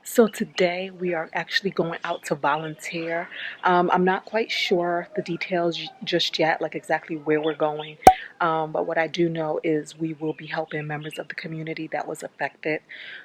So today we are actually going out to volunteer. I'm not quite sure the details just yet, like exactly where we're going. But what I do know is we will be helping members of the community that was affected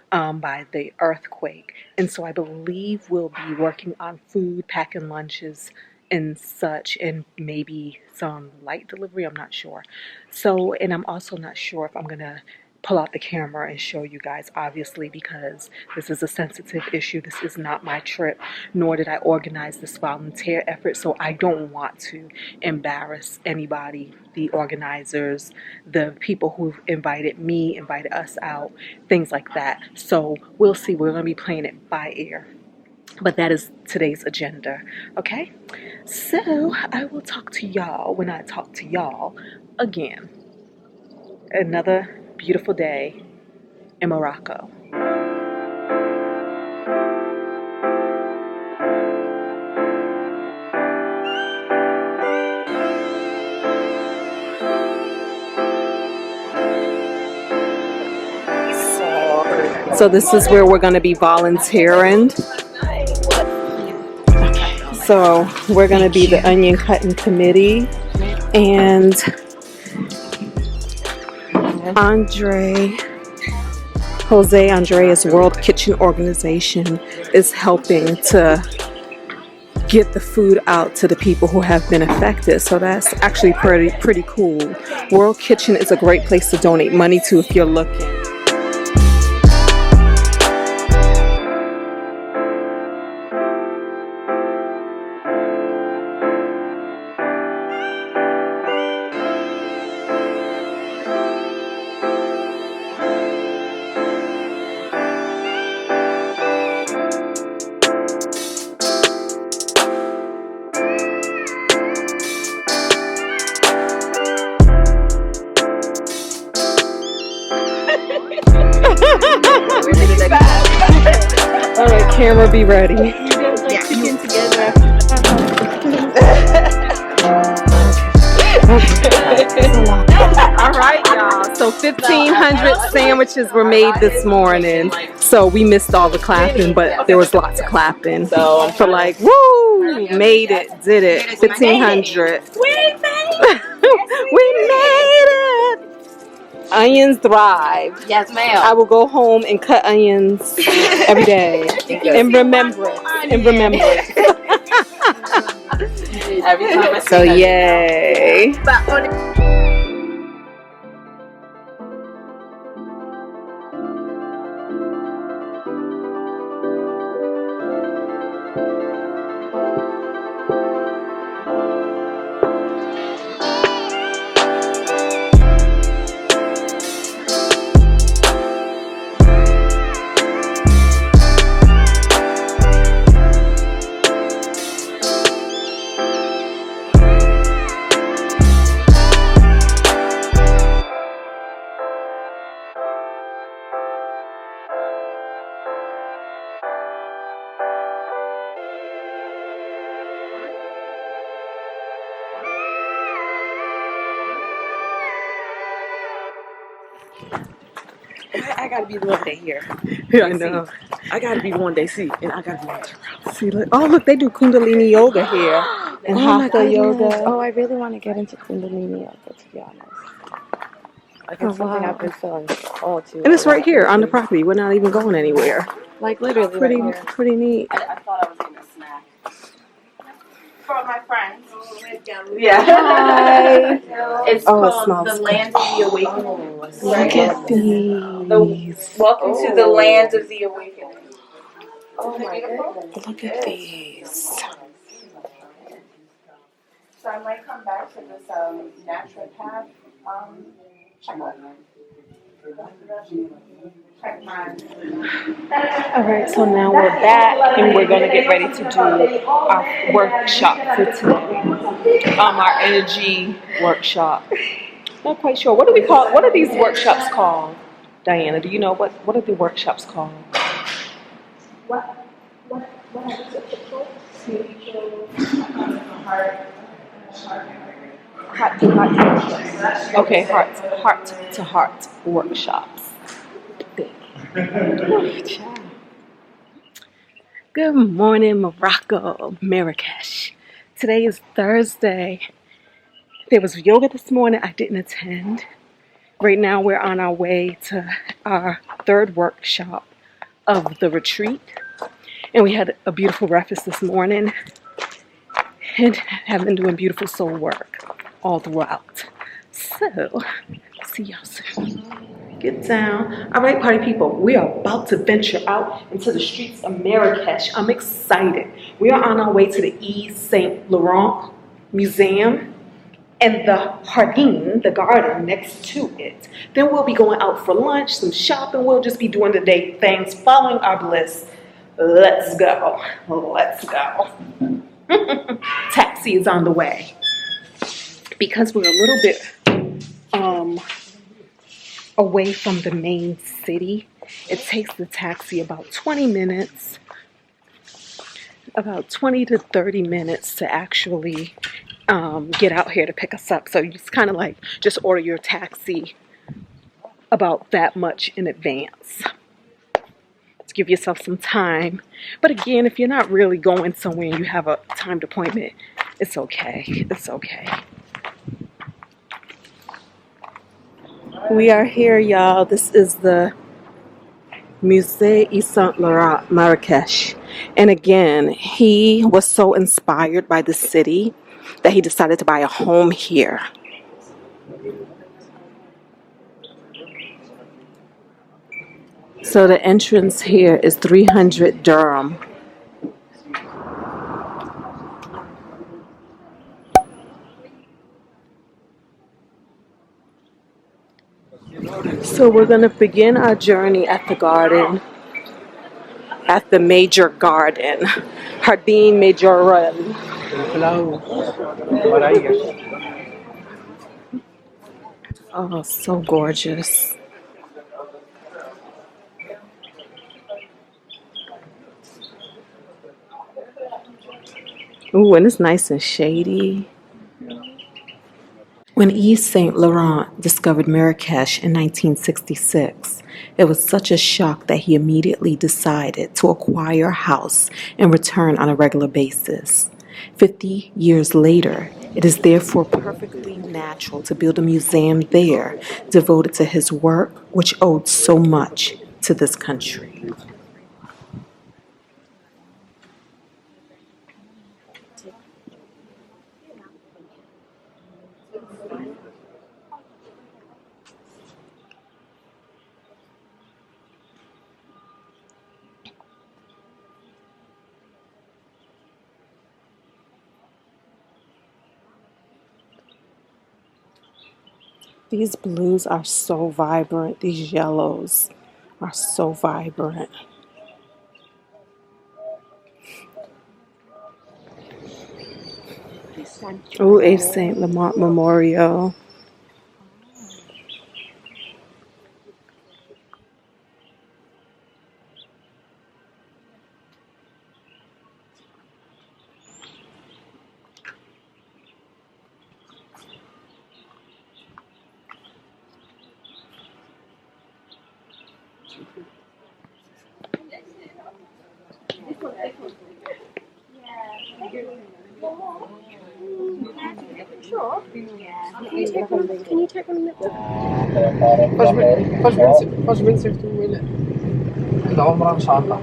by the earthquake. And so I believe we'll be working on food, packing lunches and such, and maybe some light delivery. I'm not sure. So, and I'm also not sure if I'm going to pull out the camera and show you guys, obviously, because this is a sensitive issue. This is not my trip, nor did I organize this volunteer effort, so I don't want to embarrass anybody, the organizers, the people who've invited me, invited us out, things like that. So we'll see. We're going to be playing it by ear. But that is today's agenda, okay? So I will talk to y'all when I talk to y'all again. Another beautiful day in Morocco. So this is where we're going to be volunteering. So we're going to be the onion cutting committee, and Jose Andrea's World Kitchen Organization is helping to get the food out to the people who have been affected. So that's actually pretty cool. World Kitchen is a great place to donate money to if you're looking. All right, camera, be ready. You guys like chicken together. All right, y'all. So 1,500 sandwiches were made this morning. So we missed all the clapping, but there was lots of clapping. So for like, woo, made it, did it. 1,500. We made it. We made it. Onions thrive. Yes, ma'am. I will go home and cut onions every day. In remembrance. In remembrance. Every time I see so yay. I gotta be the one day here. Yeah, I know. I gotta be the one day see, and I gotta be one day. See, look. Oh, look, they do Kundalini yoga here and Hatha yoga. Oh, I really want to get into Kundalini yoga, to be honest. Like it's something I've been feeling all too. And it's right here on the property. We're not even going anywhere. Like literally, pretty neat. I thought I was getting a snack. For my friends. Yeah. Hi. It's called The Land of the Awakening. Look at these. Welcome to the Land of the Awakening. Oh my goodness. Look at these. So I might come back to this naturopath check mine. Alright, so now we're back and we're going to get ready to do our workshop for today. Our energy workshop. Not quite sure. What do we call? What are these workshops called? Diana, do you know what are the workshops called? What is it called? Spiritual heart. Heart to heart. Okay, heart to heart workshops. Good morning, Morocco, Marrakech. Today is Thursday. There was yoga this morning. I didn't attend. Right now, we're on our way to our third workshop of the retreat. And we had a beautiful breakfast this morning and have been doing beautiful soul work all throughout. So, see y'all soon. Get down. All right, party people, we are about to venture out into the streets of Marrakech. I'm excited. We are on our way to the Yves Saint Laurent Museum and the Jardin, the garden next to it. Then we'll be going out for lunch, some shopping. We'll just be doing the day things, following our bliss. Let's go. Let's go. Taxi is on the way. Because we're a little bit away from the main city, it takes the taxi about 20 minutes, about 20 to 30 minutes to actually get out here to pick us up. So you just kind of like just order your taxi about that much in advance to give yourself some time. But again, if you're not really going somewhere and you have a timed appointment, it's okay. It's okay. We are here, y'all. This is the Musée Yves Saint Laurent Marrakech. And again, he was so inspired by the city that he decided to buy a home here. So the entrance here is 300 dirham. So we're going to begin our journey at the garden, at the major garden, Jardin Majorelle. Oh, so gorgeous. Ooh, and it's nice and shady. When Yves Saint Laurent discovered Marrakech in 1966, it was such a shock that he immediately decided to acquire a house and return on a regular basis. 50 years later, it is therefore perfectly natural to build a museum there devoted to his work, which owed so much to this country. These blues are so vibrant. These yellows are so vibrant. Oh, Yves Saint Laurent Memorial. Sure. Can you take one of them? فاش بنصيفطو ولا العمره ان شاء الله.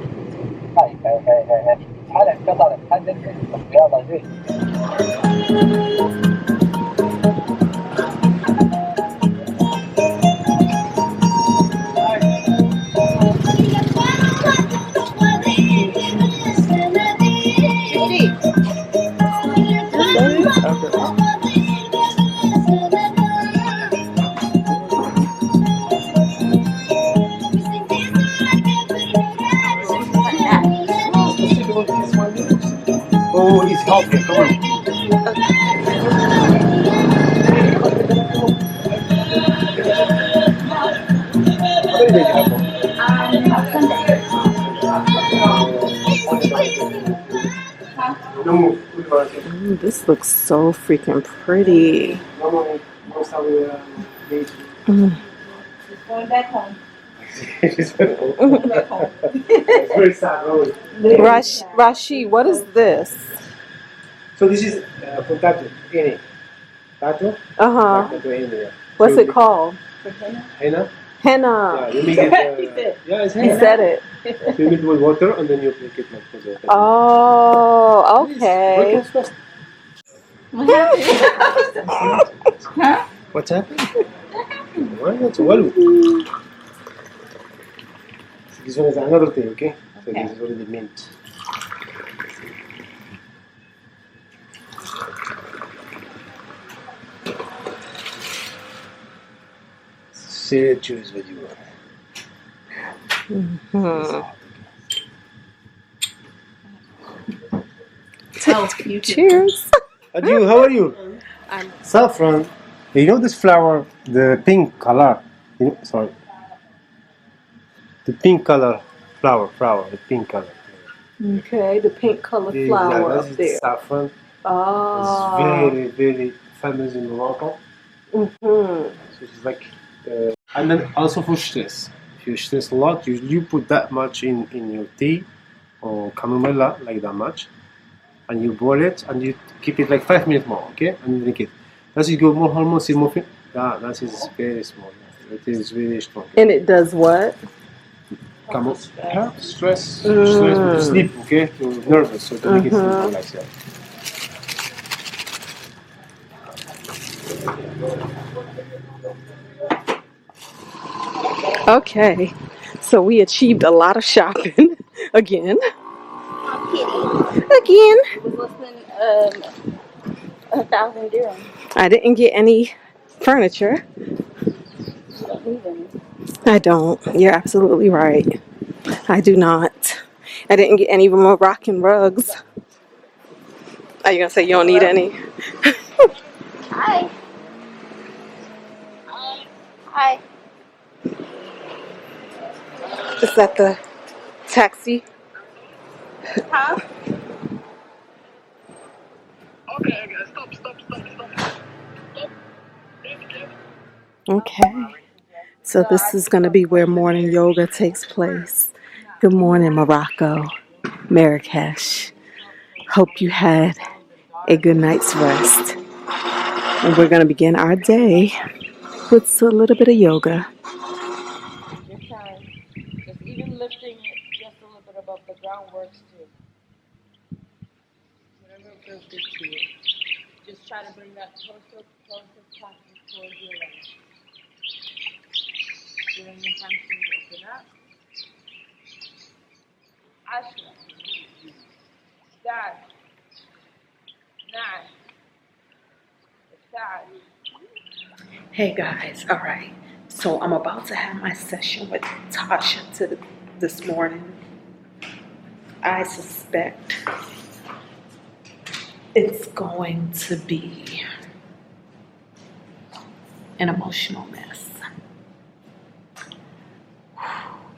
Oh, he's helping. Come on. No. This looks so freaking pretty. Mm. Going back home. Rashi, what is this? So this is for tattoo. Any tattoo? Uh-huh. Tattoo any. What's it called? Henna? Henna. Yeah, you make it. Yeah, it's He henna. said it. You make it with water and then you make it like for the tattoo. Oh, okay. Huh? What's happening? Well, that's well. This one is another thing, okay? So Okay. this is already mint. So choose what you want. Hmm. Oh, you too. Cheers. Adieu, how are you? I'm Saffron. You know this flower, the pink color? You know, sorry. The pink color flower, the pink color. okay. The pink colored flower Yeah, up this is there. saffron. Oh. It's very, very famous in Morocco. Hmm. So it's like, and then also for stress. If you stress a lot, you put that much in your tea or chamomilla, like that much, and you boil it and you keep it like 5 minutes more, okay? And you drink it. That's you go more hormones, more that is very small. It is very strong. And it does what? Stress, to sleep, okay? You're nervous, so to make it sleep like that. Okay. So we achieved a lot of shopping again. Again. It was less than 1,000 dirhams. I didn't get any furniture. You don't need any. I don't. You're absolutely right. I do not. I didn't get any Moroccan rugs. Are you gonna say you don't need any? Hi. Hi. Is that the taxi? Huh? Okay. So this is gonna be where morning yoga takes place. Good morning, Morocco, Marrakech. Hope you had a good night's rest. And we're gonna begin our day with a little bit of yoga. Your time. Just even lifting it just a little bit above the ground works too. Whatever feels good to you. Just try to bring that closer towards your leg. Feeling your hamstrings open up. Ashra. Dad. Nine. Dad. Hey guys, all right. So I'm about to have my session with Tasha this morning. I suspect it's going to be an emotional mess.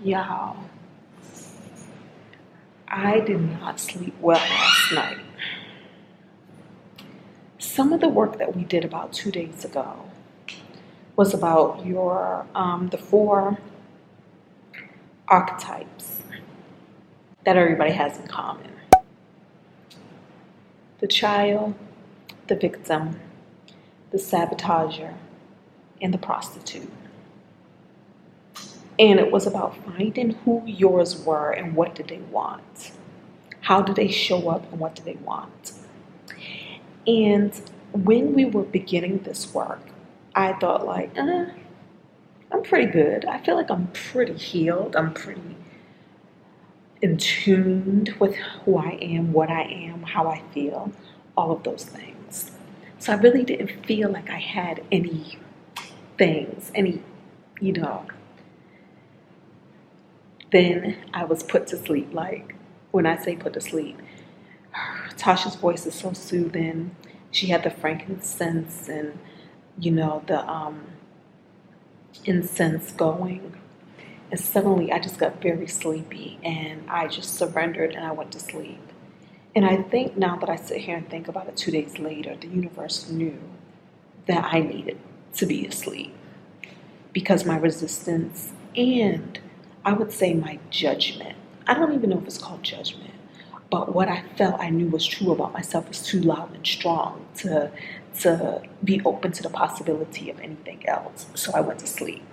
Y'all, I did not sleep well last night. Some of the work that we did about 2 days ago was about the 4 archetypes that everybody has in common. The child, the victim, the sabotager, and the prostitute. And it was about finding who yours were and what did they want. How did they show up and what do they want? And when we were beginning this work, I thought like, I'm pretty good. I feel like I'm pretty healed. I'm pretty in tuned with who I am, what I am, how I feel, all of those things. So I really didn't feel like I had any things, Then I was put to sleep. Like, when I say put to sleep, Tasha's voice is so soothing. She had the frankincense and, the incense going. And suddenly I just got very sleepy and I just surrendered and I went to sleep. And I think now that I sit here and think about it 2 days later, the universe knew that I needed to be asleep because my resistance and I would say my judgment, I don't even know if it's called judgment, but what I felt I knew was true about myself was too loud and strong to be open to the possibility of anything else. So I went to sleep.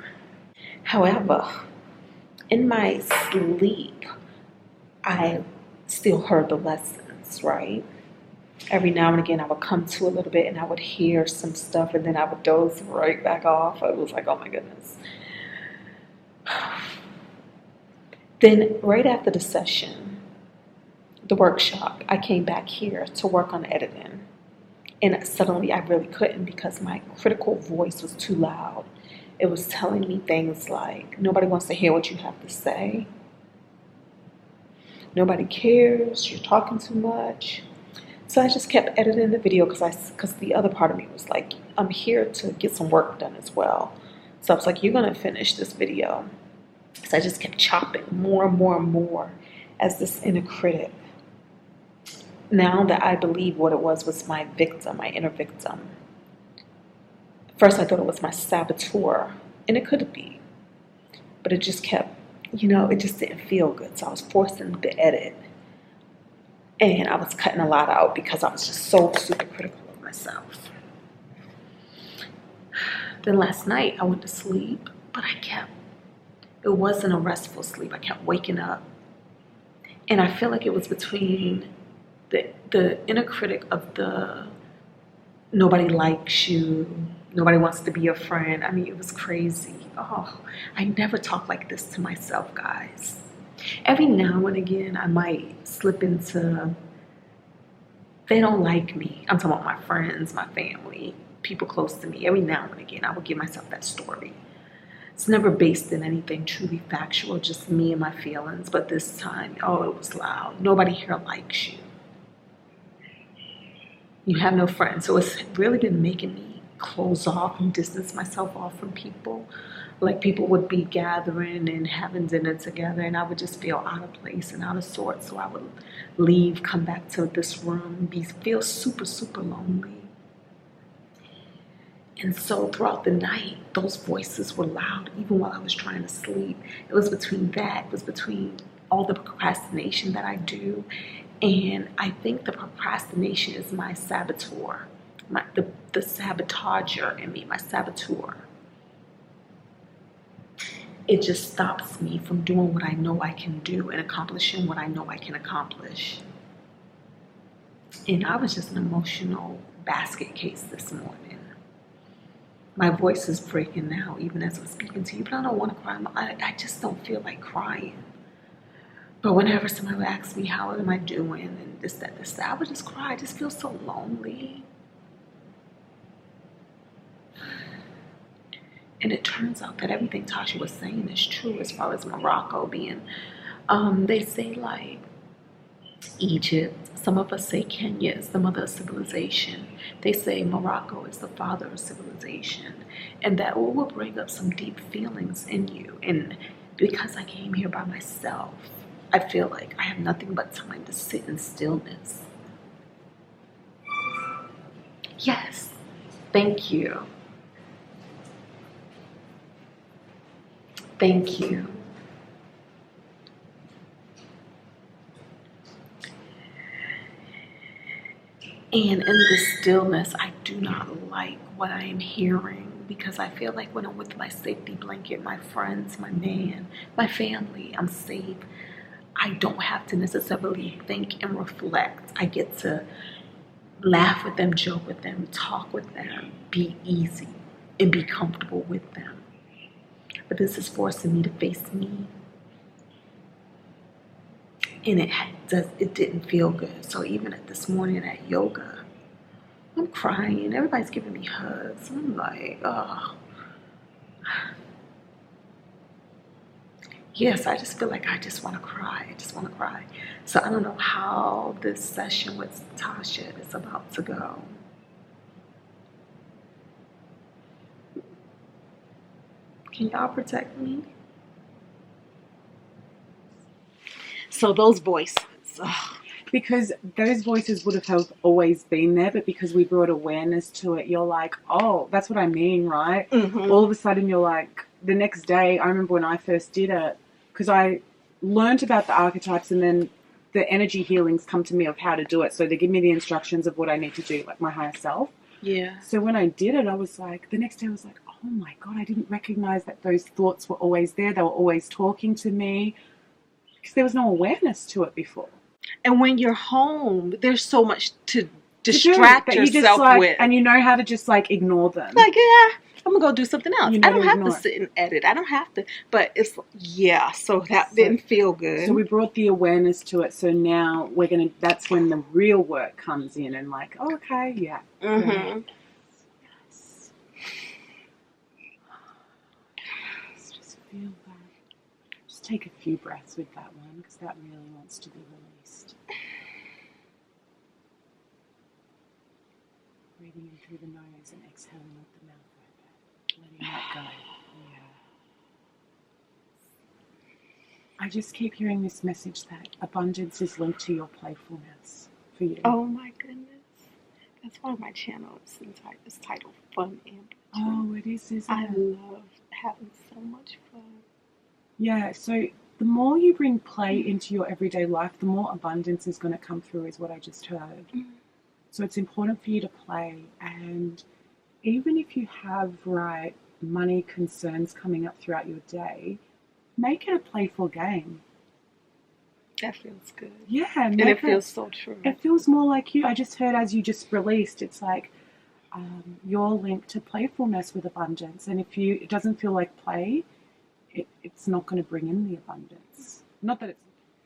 However, in my sleep, I still heard the lessons, right? Every now and again, I would come to a little bit and I would hear some stuff and then I would doze right back off. I was like, oh my goodness. Then, right after the session, the workshop, I came back here to work on editing. And suddenly I really couldn't because my critical voice was too loud. It was telling me things like, nobody wants to hear what you have to say. Nobody cares. You're talking too much. So I just kept editing the video because the other part of me was like, I'm here to get some work done as well. So I was like, you're going to finish this video. So I just kept chopping more and more and more as this inner critic. Now that I believe what it was my victim, my inner victim. First I thought it was my saboteur, and it could be. But it just kept, it just didn't feel good. So I was forcing the edit. And I was cutting a lot out because I was just so super critical of myself. Then last night I went to sleep, but it wasn't a restful sleep. I kept waking up. And I feel like it was between the inner critic of the nobody likes you, nobody wants to be your friend. I mean, it was crazy. Oh, I never talk like this to myself, guys. Every now and again, I might slip into, they don't like me. I'm talking about my friends, my family, people close to me. Every now and again, I will give myself that story. It's never based in anything truly factual, just me and my feelings. But this time, oh, it was loud. Nobody here likes you. You have no friends. So it's really been making me close off and distance myself off from people. Like people would be gathering and having dinner together and I would just feel out of place and out of sorts. So I would leave, come back to this room, feel super, super lonely. And so throughout the night, those voices were loud, even while I was trying to sleep. It was between that, it was between all the procrastination that I do. And I think the procrastination is my saboteur, the sabotager in me, my saboteur. It just stops me from doing what I know I can do and accomplishing what I know I can accomplish. And I was just an emotional basket case this morning. My voice is breaking now, even as I'm speaking to you, but I don't want to cry. I just don't feel like crying. But whenever somebody would ask me, how am I doing, and this, that, I would just cry. I just feel so lonely. And it turns out that everything Tasha was saying is true as far as Morocco being, they say like Egypt, some of us say Kenya is the mother of civilization. They say Morocco is the father of civilization. And that will bring up some deep feelings in you. And because I came here by myself, I feel like I have nothing but time to sit in stillness. Yes, thank you. Thank you. And in this stillness, I do not like what I am hearing because I feel like when I'm with my safety blanket, my friends, my man, my family, I'm safe. I don't have to necessarily think and reflect. I get to laugh with them, joke with them, talk with them, be easy, and be comfortable with them. But this is forcing me to face me. And it didn't feel good. So even this morning at yoga, I'm crying. Everybody's giving me hugs. I'm like, oh. Yes, I just feel like I just want to cry. I just want to cry. So I don't know how this session with Tasha is about to go. Can y'all protect me? So those voices, because those voices would have always been there, but because we brought awareness to it, you're like, oh, that's what I mean, right? All of a sudden you're like, the next day, I remember when I first did it, because I learned about the archetypes and then the energy healings come to me of how to do it. So they give me the instructions of what I need to do, like my higher self. Yeah. So when I did it, I was like, the next day I was like, oh my God, I didn't recognize that those thoughts were always there. They were always talking to me because there was no awareness to it before. And when you're home, there's so much to distract that yourself you just, like, with. And you know how to just like ignore them. Like, yeah, I'm going to go do something else. You know I don't have ignore to sit and edit. I don't have to. But it's, yeah, so that didn't feel good. So we brought the awareness to it. So now that's when the real work comes in and like, oh, okay, yeah. Mm-hmm. Just feel that. Just take a few breaths with that one because that really wants to be released. Breathing in through the nose and exhaling with the mouth open. Letting that go. Yeah. I just keep hearing this message that abundance is linked to your playfulness for you. Oh my goodness. That's why my channel is titled Fun and Pleasure. Oh, it is, isn't it? I love having so much fun. Yeah, so the more you bring play into your everyday life, the more abundance is going to come through, is what I just heard. Mm. So it's important for you to play. And even if you have, money concerns coming up throughout your day, make it a playful game. That feels good. Yeah. And it feels so true. It feels more like you. I just heard as you just released, it's like you're linked to playfulness with abundance. And if it doesn't feel like play, it's not going to bring in the abundance. Not that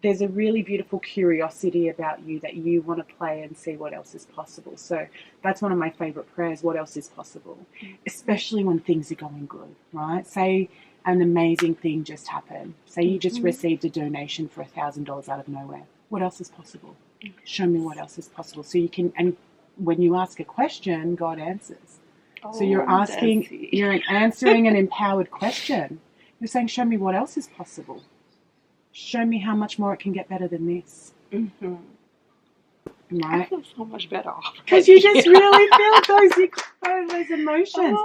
there's a really beautiful curiosity about you that you want to play and see what else is possible. So that's one of my favorite prayers, what else is possible, especially when things are going good, right? Say an amazing thing just happened. Say you just received a donation for $1,000 out of nowhere. What else is possible? Show me what else is possible. So you can, and when you ask a question, God answers. So you're answering an empowered question. You're saying, show me what else is possible. Show me how much more it can get better than this. Mm-hmm. Right? I feel so much better off. Because you just really feel those emotions.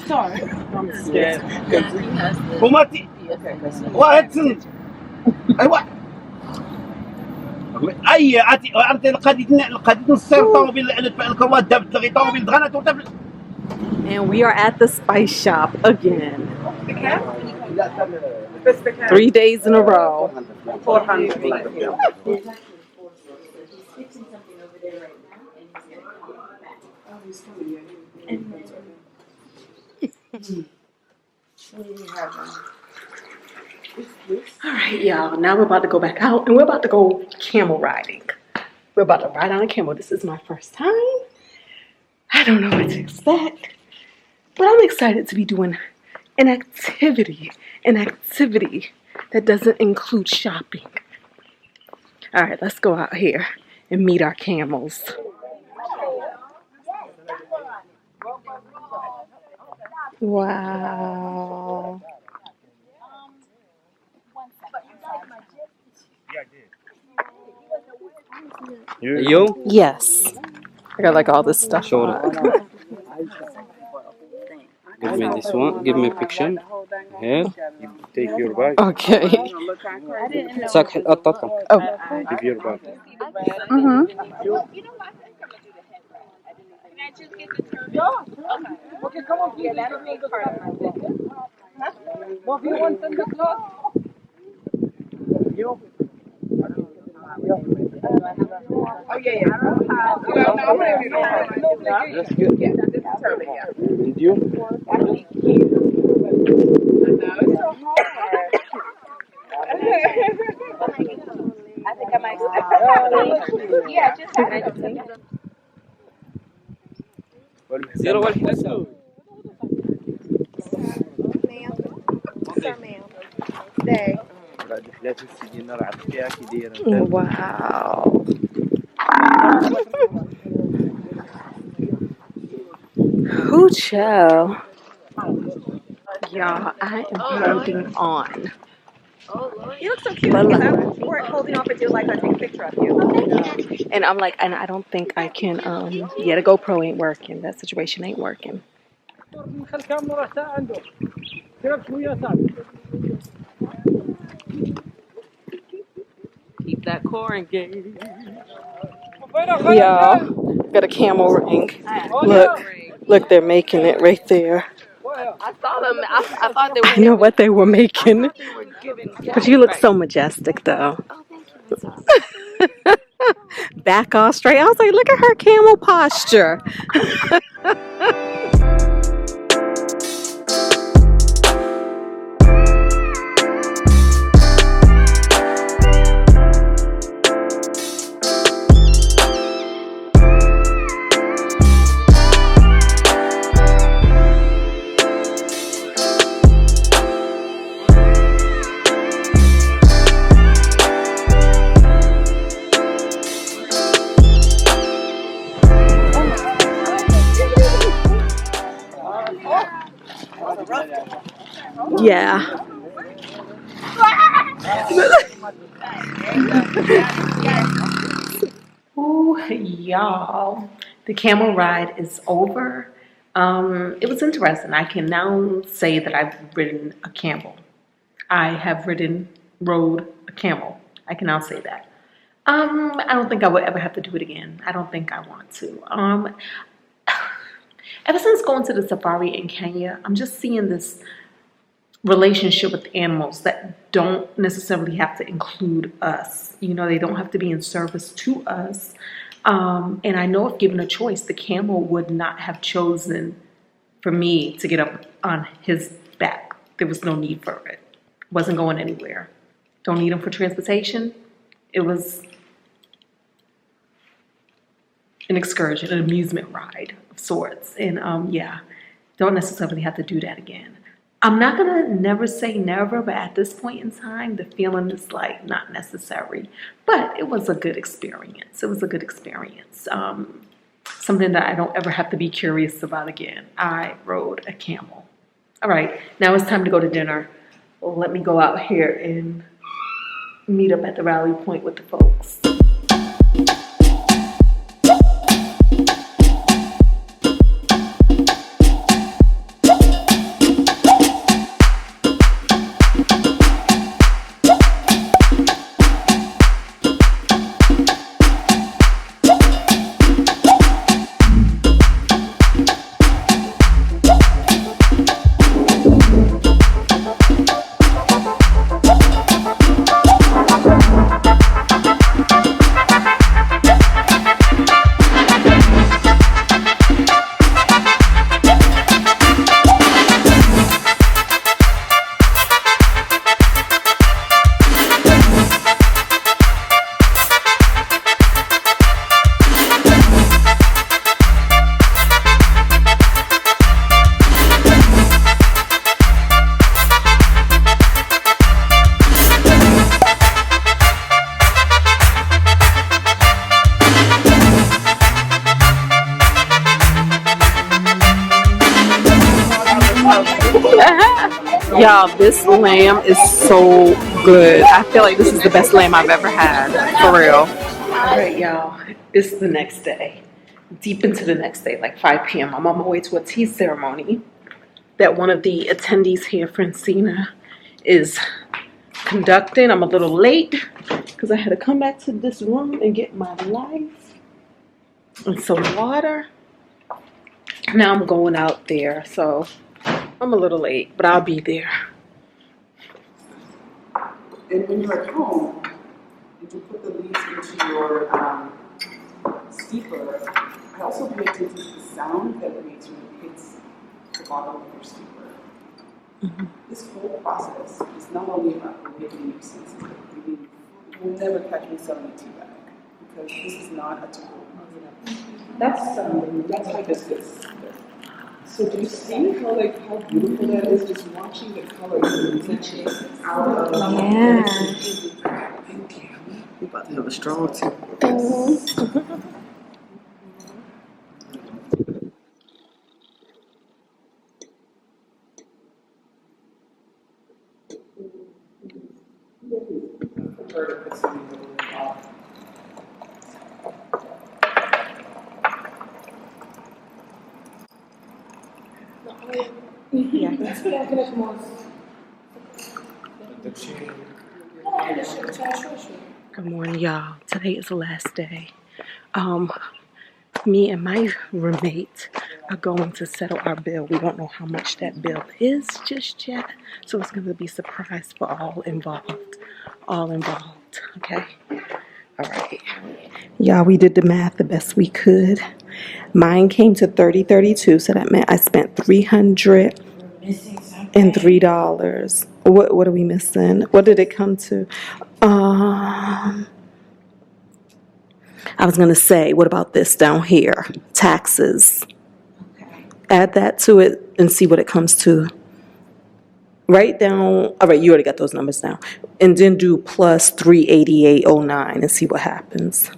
So, I'm scared. And we are at the spice shop again. 3 days in a row. 400. All right, y'all. Now we're about to go back out and we're about to go camel riding. We're about to ride on a camel. This is my first time. I don't know what to expect, but I'm excited to be doing an activity that doesn't include shopping. All right, let's go out here and meet our camels. Wow. You? Yes. I got like all this stuff Show on. Give me this one. Give me a picture. Here. You take your bag. Okay. ساك القطة. Oh. Give your bag. Mm-hmm. Okay, come on, please. That'll make part of my thing. Well, if you want them to close. Oh, yeah. That's good. Yeah, this is totally, yeah. And you? That'll be cute. No, it's so hard. I think I might. Yeah, just have it. زيرو واحد أسود. Stay. Wow. Who chill? Y'all, I am holding on Oh, Lord. You look so cute But because like, I'm holding off until like I take a picture of you. And I'm like, and I don't think I can. Yeah, the GoPro ain't working. That situation ain't working. Keep that core engaged. y'all got a camel ring. Look, they're making it right there. I saw them. I thought they I were know giving. what they were I making. thought they were giving But you cattle. look so majestic, though. Oh, thank you, Nassar. Back all straight. I was like, look at her camel posture. Yeah. Ooh, y'all, the camel ride is over. It was interesting. I can now say that I've ridden a camel. I have rode a camel. I can now say that. I don't think I would ever have to do it again. I don't think I want to. Ever since going to the safari in Kenya, I'm just seeing this relationship with animals that don't necessarily have to include us. You know, they don't have to be in service to us. And I know if given a choice, the camel would not have chosen for me to get up on his back. There was no need for it. Wasn't going anywhere. Don't need him for transportation. It was an excursion, an amusement ride of sorts. And yeah, don't necessarily have to do that again. I'm not gonna never say never, but at this point in time, the feeling is like not necessary. But it was a good experience. It was a good experience. Something that I don't ever have to be curious about again. I rode a camel. All right, now it's time to go to dinner. Well, let me go out here and meet up at the rally point with the folks. Y'all, this lamb is so good. I feel like this is the best lamb I've ever had, for real. All right, y'all, it's the next day. Deep into the next day, like 5 p.m. I'm on my way to a tea ceremony that one of the attendees here, Francina, is conducting. I'm a little late because I had to come back to this room and get my life and some water. Now I'm going out there, so I'm a little late, but I'll be there. And when you're at home, and you put the leaves into your steeper, I also pay attention to the sound that it makes when it hits the bottom of your steeper. Mm-hmm. This whole process is not only about awakening your senses, but you will never catch me selling a tea bag, because this is not a typical that's hibiscus. So do you see how beautiful that is? Just watching the colors leaching out of the Thank you. You're about to have a strong tea. prefer to put something a little off. Good morning, y'all. Today is the last day. Me and my roommate are going to settle our bill. We don't know how much that bill is just yet, so it's going to be a surprise for all involved. All involved, okay? All right. Y'all, we did the math the best we could. Mine came to $30.32, so that meant I spent $303. What are we missing? What did it come to? I was gonna say, what about this down here? Taxes. Add that to it and see what it comes to. Write down. All right, you already got those numbers down, and then do plus 388.09 and see what happens.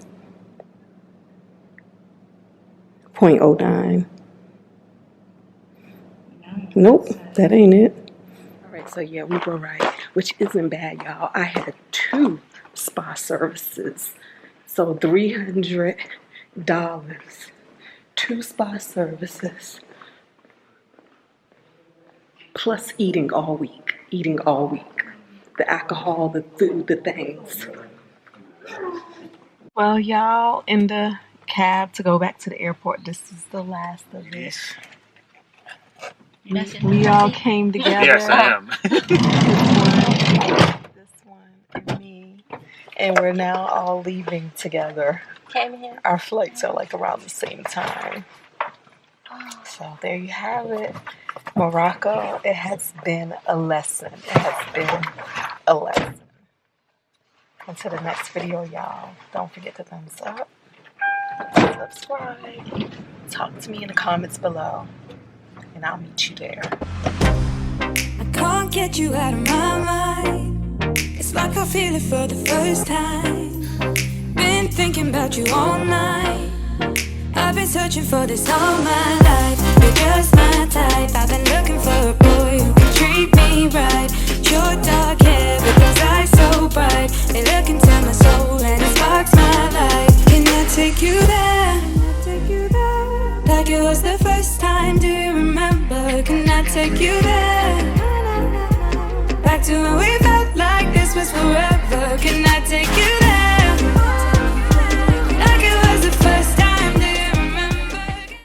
0.09. Nope, that ain't it. All right, so yeah, we were right, which isn't bad, y'all. I had 2 spa services. So $300, 2 spa services, plus eating all week. The alcohol, the food, the things. Well, y'all, in the cab to go back to the airport, this is the last of it. We all came together. Yes, I am. This one and me. And we're now all leaving together. Our flights are like around the same time. So there you have it. Morocco, it has been a lesson. Until the next video, y'all, don't forget to thumbs up, subscribe, talk to me in the comments below, and I'll meet you there. I can't get you out of my mind. It's like I feel it for the first time. Been thinking about you all night. I've been searching for this all my life. You're just my type. I've been looking for a boy who can treat me right. Your dark hair with those eyes so bright. They look into my soul and it sparks my life. Can I take you there? Like it was the first time, do you remember? Can I take you there? Back to when we felt like this was forever. Can I take you